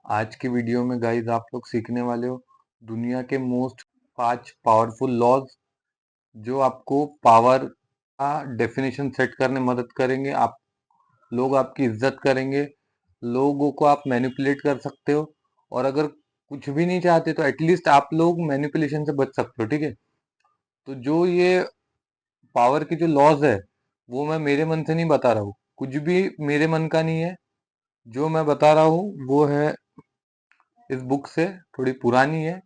आज की वीडियो में गाइस आप लोग सीखने वाले हो दुनिया के मोस्ट 5 पावरफुल लॉज जो आपको पावर का डेफिनेशन सेट करने में मदद करेंगे। आप लोग आपकी इज्जत करेंगे, लोगों को आप मैनिपुलेट कर सकते हो, और अगर कुछ भी नहीं चाहते तो एटलीस्ट आप लोग मैनिपुलेशन से बच सकते हो। ठीक है, तो जो ये पावर की जो लॉज है वो मैं मेरे मन से नहीं बता रहा हूँ, कुछ भी मेरे मन का नहीं है। जो मैं बता रहा हूँ वो है इस बुक से, थोड़ी पुरानी है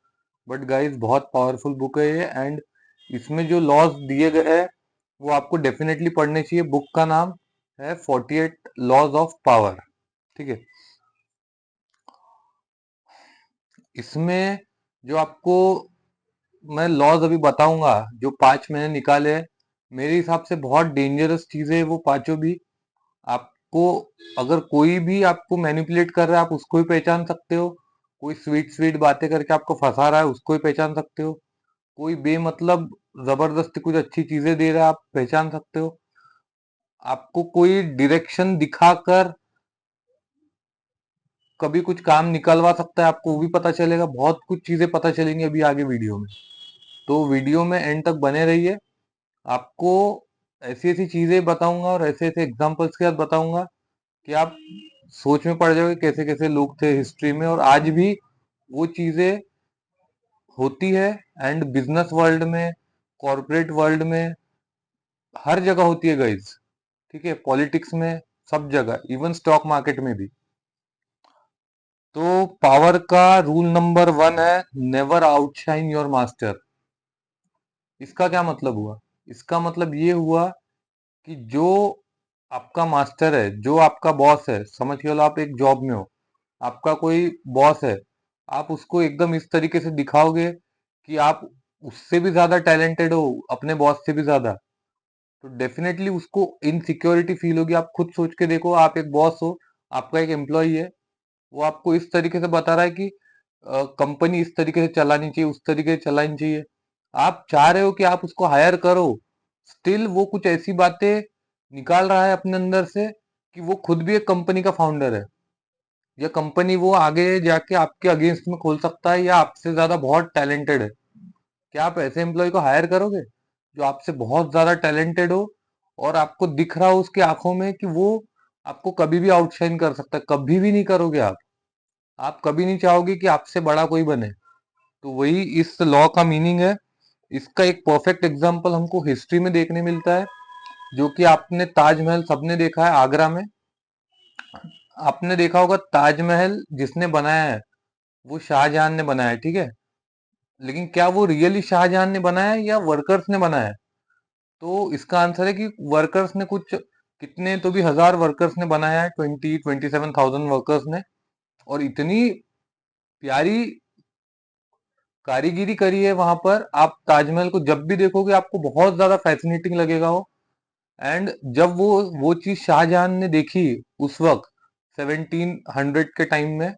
बट गाइस बहुत पावरफुल बुक है ये। एंड इसमें जो लॉज दिए गए हैं वो आपको डेफिनेटली पढ़ने चाहिए। बुक का नाम है 48 लॉज ऑफ पावर। ठीक है, इसमें जो आपको मैं लॉज अभी बताऊंगा, जो 5 मैंने निकाले हैं, मेरे हिसाब से बहुत डेंजरस चीजें हैं वो पांचों भी। आपको अगर कोई भी आपको मैनिपुलेट कर रहा है आप उसको भी पहचान सकते हो, कोई स्वीट स्वीट बातें करके आपको फंसा रहा है उसको भी पहचान सकते हो, कोई बेमतलब जबरदस्ती कुछ अच्छी चीजें दे रहा है आप पहचान सकते हो, आपको कोई डायरेक्शन दिखाकर कभी कुछ काम निकलवा सकता है आपको वो भी पता चलेगा। बहुत कुछ चीजें पता चलेंगी अभी आगे वीडियो में, तो वीडियो में एंड तक बने रहिए। आपको ऐसी ऐसी चीजें बताऊंगा और ऐसे ऐसे एग्जांपल्स के साथ बताऊंगा कि आप सोच में पड़ जाओगे कैसे कैसे लोग थे हिस्ट्री में, और आज भी वो चीजें होती है। एंड बिजनेस वर्ल्ड में, कॉर्पोरेट वर्ल्ड में, हर जगह होती है गाइज। ठीक है, पॉलिटिक्स में, सब जगह, इवन स्टॉक मार्केट में भी। तो पावर का रूल नंबर 1 है नेवर आउटशाइन योर मास्टर। इसका क्या मतलब हुआ? इसका मतलब ये हुआ कि जो आपका मास्टर है, जो आपका बॉस है, समझ के लो आप एक जॉब में हो, आपका कोई बॉस है, आप उसको एकदम इस तरीके से दिखाओगे कि आप उससे भी ज्यादा टैलेंटेड हो, अपने बॉस से भी ज्यादा, तो डेफिनेटली उसको इनसिक्योरिटी फील होगी। आप खुद सोच के देखो, आप एक बॉस हो, आपका एक एम्प्लॉय है, वो आपको इस तरीके से बता रहा है कि कंपनी इस तरीके से चलानी चाहिए, उस तरीके से चलानी चाहिए। आप चाह रहे हो कि आप उसको हायर करो, स्टिल वो कुछ ऐसी बातें निकाल रहा है अपने अंदर से कि वो खुद भी एक कंपनी का फाउंडर है, या कंपनी वो आगे जाके आपके अगेंस्ट में खोल सकता है, या आपसे ज्यादा बहुत टैलेंटेड है। क्या आप ऐसे एम्प्लॉय को हायर करोगे जो आपसे बहुत ज्यादा टैलेंटेड हो, और आपको दिख रहा हो उसकी आंखों में कि वो आपको कभी भी आउटशाइन कर सकता है? कभी भी नहीं करोगे आप कभी नहीं चाहोगे कि आपसे बड़ा कोई बने। तो वही इस लॉ का मीनिंग है। इसका एक परफेक्ट एग्जांपल हमको हिस्ट्री में देखने मिलता है, जो कि आपने ताजमहल सबने देखा है आगरा में। आपने देखा होगा ताजमहल जिसने बनाया है वो शाहजहां ने बनाया है, ठीक है। लेकिन क्या वो रियली शाहजहां ने बनाया है या वर्कर्स ने बनाया है? तो इसका आंसर है कि वर्कर्स ने, कुछ कितने तो भी हजार वर्कर्स ने बनाया है, 27,000 वर्कर्स ने। और इतनी प्यारी कारीगिरी करी है वहां पर। आप ताजमहल को जब भी देखोगे आपको बहुत ज्यादा फैसिनेटिंग लगेगा वो। एंड जब वो चीज शाहजहां ने देखी उस वक्त 1700 के टाइम में,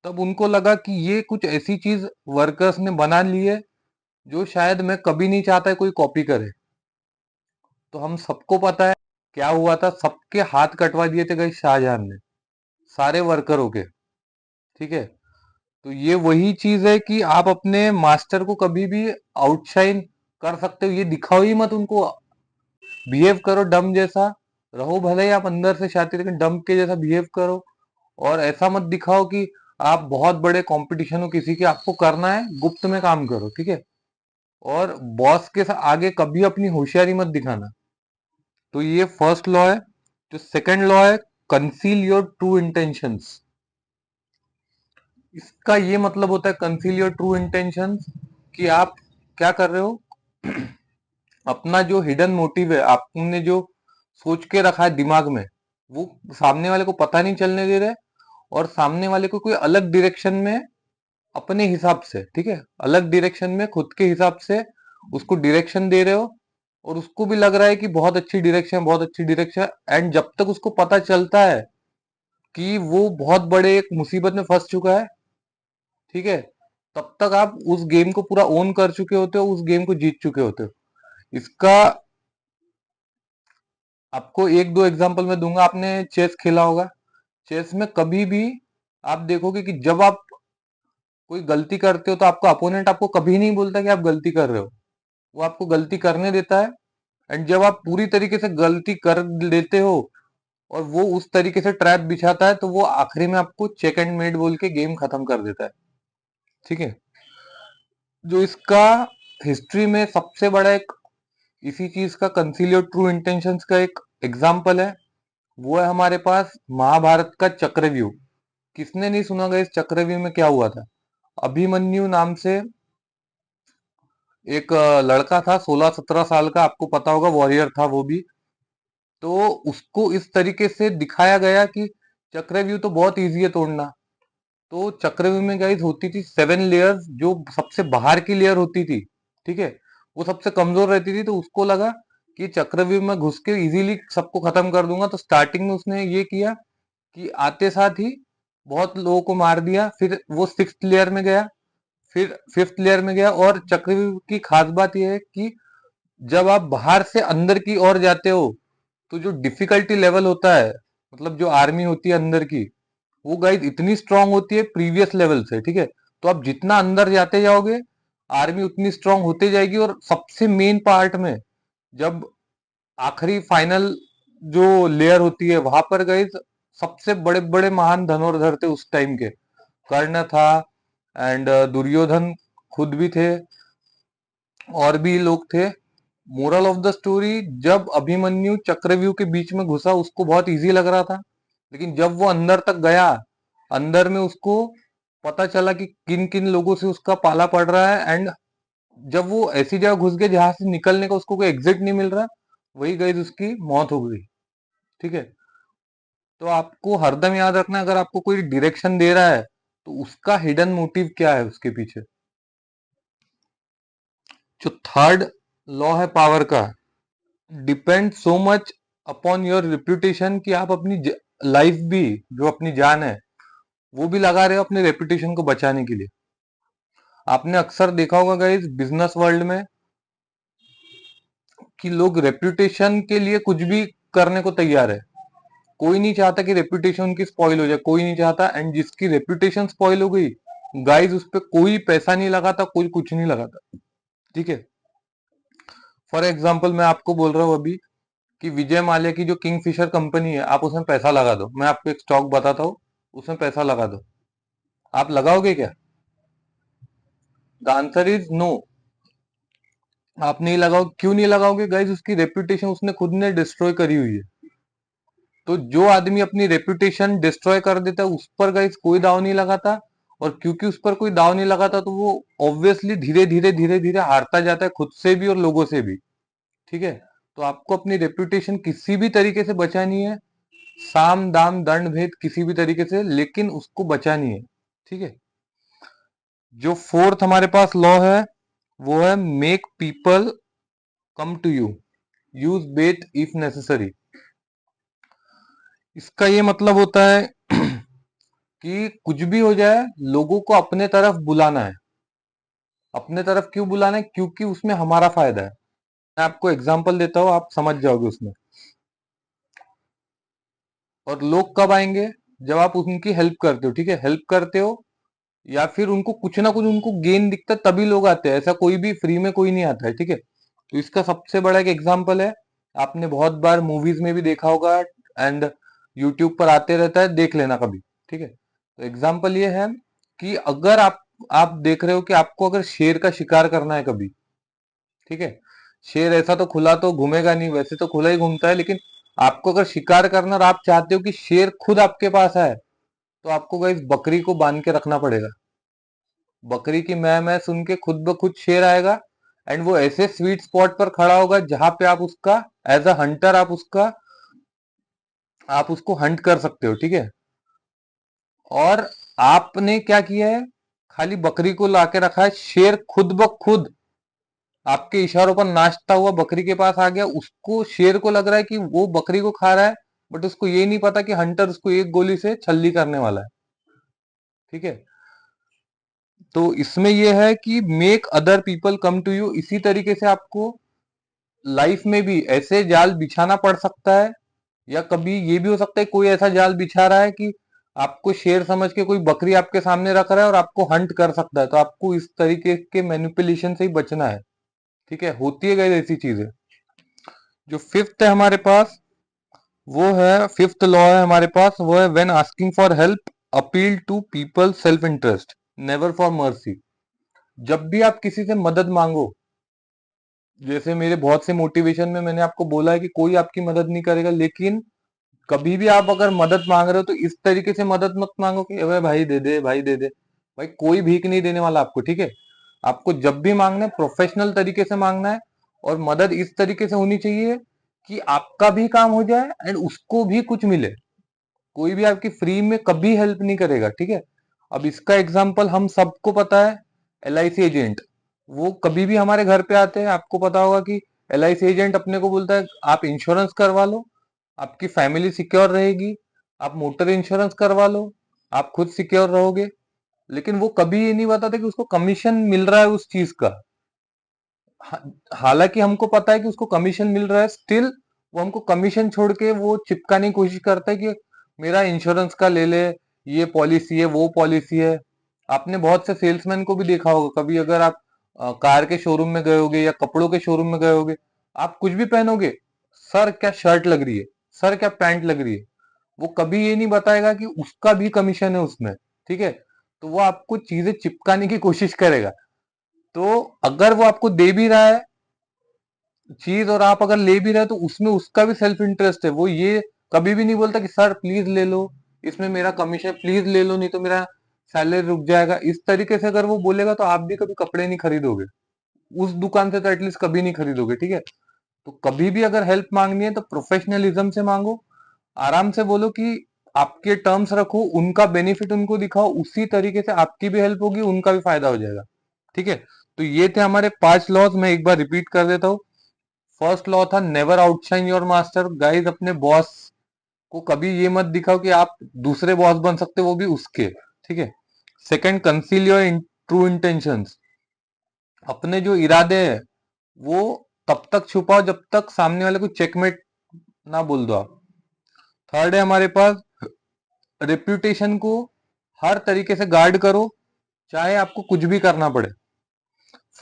तब उनको लगा कि ये कुछ ऐसी चीज वर्कर्स ने बना ली है जो शायद मैं कभी नहीं चाहता है कोई कॉपी करे। तो हम सबको पता है क्या हुआ था, सबके हाथ कटवा दिए थे गए शाहजहां ने, सारे वर्करों के। ठीक है, तो ये वही चीज है कि आप अपने मास्टर को कभी भी आउटशाइन कर सकते हो। ये दिखाओ ही मत उनको, बिहेव करो डम जैसा, रहो भले ही आप अंदर से शातिर लेकिन डम के जैसा बिहेव करो। और ऐसा मत दिखाओ कि आप बहुत बड़े कंपटीशन हो किसी के, आपको करना है गुप्त में काम करो। ठीक है, और बॉस के आगे कभी अपनी होशियारी मत दिखाना। तो ये फर्स्ट लॉ है। जो सेकंड लॉ है, कंसील योर ट्रू इंटेंशंस। इसका ये मतलब होता है कंसील योर ट्रू इंटेंशंस, कि आप क्या कर रहे हो, अपना जो हिडन मोटिव है, आपने जो सोच के रखा है दिमाग में, वो सामने वाले को पता नहीं चलने दे रहे, और सामने वाले को कोई अलग डायरेक्शन में अपने हिसाब से, ठीक है, अलग डायरेक्शन में खुद के हिसाब से उसको डायरेक्शन दे रहे हो। और उसको भी लग रहा है कि बहुत अच्छी डायरेक्शन, बहुत अच्छी डायरेक्शन। एंड जब तक उसको पता चलता है कि वो बहुत बड़े एक मुसीबत में फंस चुका है, ठीक है, तब तक आप उस गेम को पूरा ओन कर चुके होते हो, उस गेम को जीत चुके होते हो। इसका आपको एक दो एग्जांपल मैं दूंगा। आपने चेस खेला होगा, चेस में कभी भी आप देखोगे कि जब आप कोई गलती करते हो तो आपका अपोनेंट आपको कभी नहीं बोलता कि आप गलती कर रहे हो, वो आपको गलती करने देता है। एंड जब आप पूरी तरीके से गलती कर लेते हो और वो उस तरीके से ट्रैप बिछाता है, तो वो आखिरी में आपको चेक एंड मेट बोल के गेम खत्म कर देता है। ठीक है। जो इसका हिस्ट्री में सबसे बड़ा एक इसी चीज का कंसील योर ट्रू इंटेंशंस का एक एग्जाम्पल है, वो है हमारे पास महाभारत का चक्रव्यूह। किसने नहीं सुना गया इस चक्रव्यूह में क्या हुआ था? अभिमन्यु नाम से एक लड़का था, 16-17 साल का, आपको पता होगा, वॉरियर था वो भी। तो उसको इस तरीके से दिखाया गया कि चक्रव्यूह तो बहुत इजी है तोड़ना। तो चक्रव्यूह में गाइस होती थी 7 लेयर्स, जो सबसे बाहर की लेयर होती थी, ठीक है, वो सबसे कमजोर रहती थी। तो उसको लगा कि चक्रव्यूह में घुस के इजीली सबको खत्म कर दूंगा। तो स्टार्टिंग में उसने ये किया कि आते साथ ही बहुत लोगों को मार दिया। फिर वो 6th लेयर में गया, फिर 5th लेयर में गया। और चक्रव्यूह की खास बात यह है कि जब आप बाहर से अंदर की ओर जाते हो, तो जो डिफिकल्टी लेवल होता है, मतलब जो आर्मी होती है अंदर की, वो गाइस इतनी स्ट्रांग होती है प्रीवियस लेवल से, ठीक है। तो आप जितना अंदर जाते जाओगे, आर्मी उतनी स्ट्रांग होते जाएगी। और सबसे मेन पार्ट में, जब आखिरी फाइनल जो लेयर होती है, वहां पर गाइस सबसे बड़े बड़े महान धनुर्धर थे उस टाइम के। कर्ण था, एंड दुर्योधन खुद भी थे, और भी लोग थे। मोरल ऑफ द स्टोरी, जब अभिमन्यु चक्रव्यूह के बीच में घुसा, उसको बहुत इजी लग रहा था। लेकिन जब वो अंदर तक गया, अंदर में उसको पता चला कि किन किन लोगों से उसका पाला पड़ रहा है। एंड जब वो ऐसी जगह घुस गए जहां से निकलने का उसको कोई एग्जिट नहीं मिल रहा, वही गई उसकी मौत हो गई। ठीक है। तो आपको हरदम याद रखना, अगर आपको कोई डायरेक्शन दे रहा है, तो उसका हिडन मोटिव क्या है उसके पीछे। जो थर्ड लॉ है पावर का, depend so much upon your reputation, कि आप अपनी लाइफ भी, जो अपनी जान है, वो भी लगा रहे हो अपने रेपुटेशन को बचाने के लिए। आपने अक्सर देखा होगा गाइस बिजनेस वर्ल्ड में कि लोग रेपुटेशन के लिए कुछ भी करने को तैयार है। कोई नहीं चाहता कि रेपुटेशन उनकी स्पॉइल हो जाए, कोई नहीं चाहता। एंड जिसकी रेपुटेशन स्पॉइल हो गई, गाइस उस पर कोई पैसा नहीं लगाता, कोई कुछ नहीं लगाता। ठीक है। फॉर एग्जाम्पल मैं आपको बोल रहा हूँ अभी कि विजय माल्या की जो किंगफिशर कंपनी है, आप उसमें पैसा लगा दो। मैं आपको एक स्टॉक बताता हूँ, उसमें पैसा लगा दो। आप लगाओगे क्या? The answer is no. आप नहीं लगाओ। क्यों नहीं लगाओगे गाइस? उसकी रेपुटेशन उसने खुद ने डिस्ट्रॉय करी हुई है। तो जो आदमी अपनी रेपुटेशन डिस्ट्रॉय कर देता है, उस पर गाइस कोई दाव नहीं लगाता। और क्योंकि उस पर कोई दाव नहीं लगाता, तो वो ऑब्वियसली धीरे धीरे हारता जाता है, खुद से भी और लोगों से भी। ठीक है। तो आपको अपनी रेपुटेशन किसी भी तरीके से बचानी है, साम दाम दंड भेद किसी भी तरीके से, लेकिन उसको बचानी है। ठीक है। जो फोर्थ हमारे पास लॉ है, वो है make people come to you, use bait if necessary. इसका ये मतलब होता है कि कुछ भी हो जाए, लोगों को अपने तरफ बुलाना है। अपने तरफ क्यों बुलाना है? क्योंकि उसमें हमारा फायदा है। मैं आपको एग्जांपल देता हूं, आप समझ जाओगे उसमें। और लोग कब आएंगे? जब आप उनकी हेल्प करते हो। ठीक है। हेल्प करते हो, या फिर उनको कुछ ना कुछ उनको गेन दिखता है, तभी लोग आते हैं। ऐसा कोई भी फ्री में कोई नहीं आता है। ठीक है। तो इसका सबसे बड़ा एक एग्जांपल है, आपने बहुत बार मूवीज में भी देखा होगा, एंड यूट्यूब पर आते रहता है, देख लेना कभी। ठीक है। तो एग्जांपल ये है कि अगर आप देख रहे हो कि आपको अगर शेर का शिकार करना है कभी, ठीक है, शेर ऐसा तो खुला तो घूमेगा नहीं, वैसे तो खुला ही घूमता है, लेकिन आपको अगर शिकार करना और आप चाहते हो कि शेर खुद आपके पास आए, तो आपको गाइस बकरी को बांध के रखना पड़ेगा। बकरी की मैं सुन के खुद ब खुद शेर आएगा। एंड वो ऐसे स्वीट स्पॉट पर खड़ा होगा जहां पे आप उसका एज अ हंटर आप उसको हंट कर सकते हो। ठीक है। और आपने क्या किया है? खाली बकरी को लाके रखा है, शेर खुद ब खुद आपके इशारों पर नाचता हुआ बकरी के पास आ गया। उसको, शेर को लग रहा है कि वो बकरी को खा रहा है, बट उसको ये नहीं पता कि हंटर उसको एक गोली से छल्ली करने वाला है। ठीक है। तो इसमें यह है कि make other people come to you. इसी तरीके से आपको लाइफ में भी ऐसे जाल बिछाना पड़ सकता है, या कभी ये भी हो सकता है कोई ऐसा जाल बिछा रहा है कि आपको शेर समझ के कोई बकरी आपके सामने रख रहा है और आपको हंट कर सकता है, तो आपको इस तरीके के मैनिपुलेशन से ही बचना है। ठीक है, होती है गाइस ऐसी चीजें। जो फिफ्थ है हमारे पास, वो है फिफ्थ लॉ है हमारे पास, वो है when asking for help appeal to people self interest, never for mercy. जब भी आप किसी से मदद मांगो, जैसे मेरे बहुत से मोटिवेशन में मैंने आपको बोला है कि कोई आपकी मदद नहीं करेगा, लेकिन कभी भी आप अगर मदद मांग रहे हो तो इस तरीके से मदद मत मांगो कि अबे भाई दे दे, भाई दे दे। भाई कोई भीख नहीं देने वाला आपको, ठीक है। आपको जब भी मांगना है प्रोफेशनल तरीके से मांगना है, और मदद इस तरीके से होनी चाहिए कि आपका भी काम हो जाए एंड उसको भी कुछ मिले। कोई भी आपकी फ्री में कभी हेल्प नहीं करेगा, ठीक है। अब इसका एग्जाम्पल हम सबको पता है, LIC एजेंट। वो कभी भी हमारे घर पे आते हैं, आपको पता होगा कि LIC एजेंट अपने को बोलता है आप इंश्योरेंस करवा लो, आपकी फैमिली सिक्योर रहेगी, आप मोटर इंश्योरेंस करवा लो, आप खुद सिक्योर रहोगे। लेकिन वो कभी ये नहीं बताते कि उसको कमीशन मिल रहा है उस चीज का। हालांकि हमको पता है कि उसको कमीशन मिल रहा है, स्टिल वो हमको कमीशन छोड़ के वो चिपकाने की कोशिश करता है कि मेरा इंश्योरेंस का ले ले, ये पॉलिसी है, वो पॉलिसी है। आपने बहुत से सेल्समैन को भी देखा होगा, कभी अगर आप कार के शोरूम में गए होगे या कपड़ों के शोरूम में गए होगे, आप कुछ भी पहनोगे, सर क्या शर्ट लग रही है, सर क्या पैंट लग रही है, वो कभी ये नहीं बताएगा कि उसका भी कमीशन है उसमें, ठीक है। तो वो आपको चीजें चिपकाने की कोशिश करेगा। तो अगर वो आपको दे भी रहा है चीज और आप अगर ले भी रहे हो, तो उसमें उसका भी सेल्फ इंटरेस्ट है। वो ये कभी भी नहीं बोलता कि सर प्लीज ले लो, इसमें मेरा कमीशन प्लीज ले लो, नहीं तो मेरा सैलरी रुक जाएगा। इस तरीके से अगर वो बोलेगा तो आप भी कभी कपड़े नहीं खरीदोगे, उस दुकान से तो एटलीस्ट कभी नहीं खरीदोगे, ठीक है। तो कभी भी अगर हेल्प मांगनी है तो प्रोफेशनलिज्म से मांगो, आराम से बोलो कि आपके टर्म्स रखो, उनका बेनिफिट उनको दिखाओ, उसी तरीके से आपकी भी हेल्प होगी, उनका भी फायदा हो जाएगा, ठीक है। तो ये थे हमारे 5 लॉज, मैं एक बार रिपीट कर देता हूँ। फर्स्ट लॉ था never outshine your master. Guys अपने बॉस को कभी ये मत दिखाओ कि आप दूसरे बॉस बन सकते हो, वो भी उसके, ठीक है। Second, conceal your true intentions. अपने जो इरादे हैं वो तब तक छुपाओ जब तक सामने वाले को चेकमेट ना बोल दो आप। थर्ड है हमारे पास, रेप्यूटेशन को हर तरीके से गार्ड करो, चाहे आपको कुछ भी करना पड़े।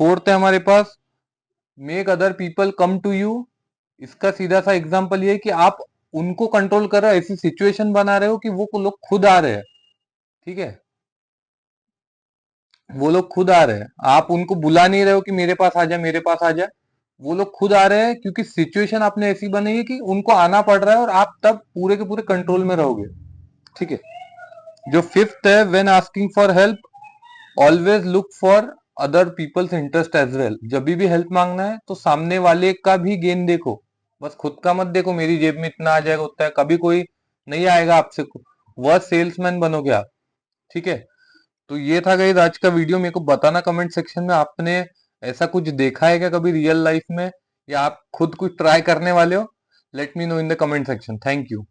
फोर्थ है हमारे पास, make other people come to you. इसका सीधा सा एग्जांपल ये है कि आप उनको कंट्रोल कर रहे हो, ऐसी सिचुएशन बना रहे हो कि वो लोग खुद आ रहे हैं, ठीक है। वो लोग खुद आ रहे हैं, आप उनको बुला नहीं रहे हो कि मेरे पास आ जाए, मेरे पास आ जाए। वो लोग खुद आ रहे हैं क्योंकि सिचुएशन आपने ऐसी बनाई है कि उनको आना पड़ रहा है, और आप तब पूरे के पूरे कंट्रोल में रहोगे, ठीक है। जो फिफ्थ है, when asking for help always look for other people's interest as well. जब भी हेल्प मांगना है तो सामने वाले का भी गेन देखो, बस खुद का मत देखो मेरी जेब में इतना आ जाएगा उतना है, कभी कोई नहीं आएगा आपसे, वह सेल्समैन बनोगे आप, ठीक है। तो ये था गाइस आज का वीडियो। मेरे को बताना कमेंट सेक्शन में, आपने ऐसा कुछ देखा है क्या कभी रियल लाइफ में, या आप खुद कुछ ट्राई करने वाले हो। Let me know in the comment section. Thank you.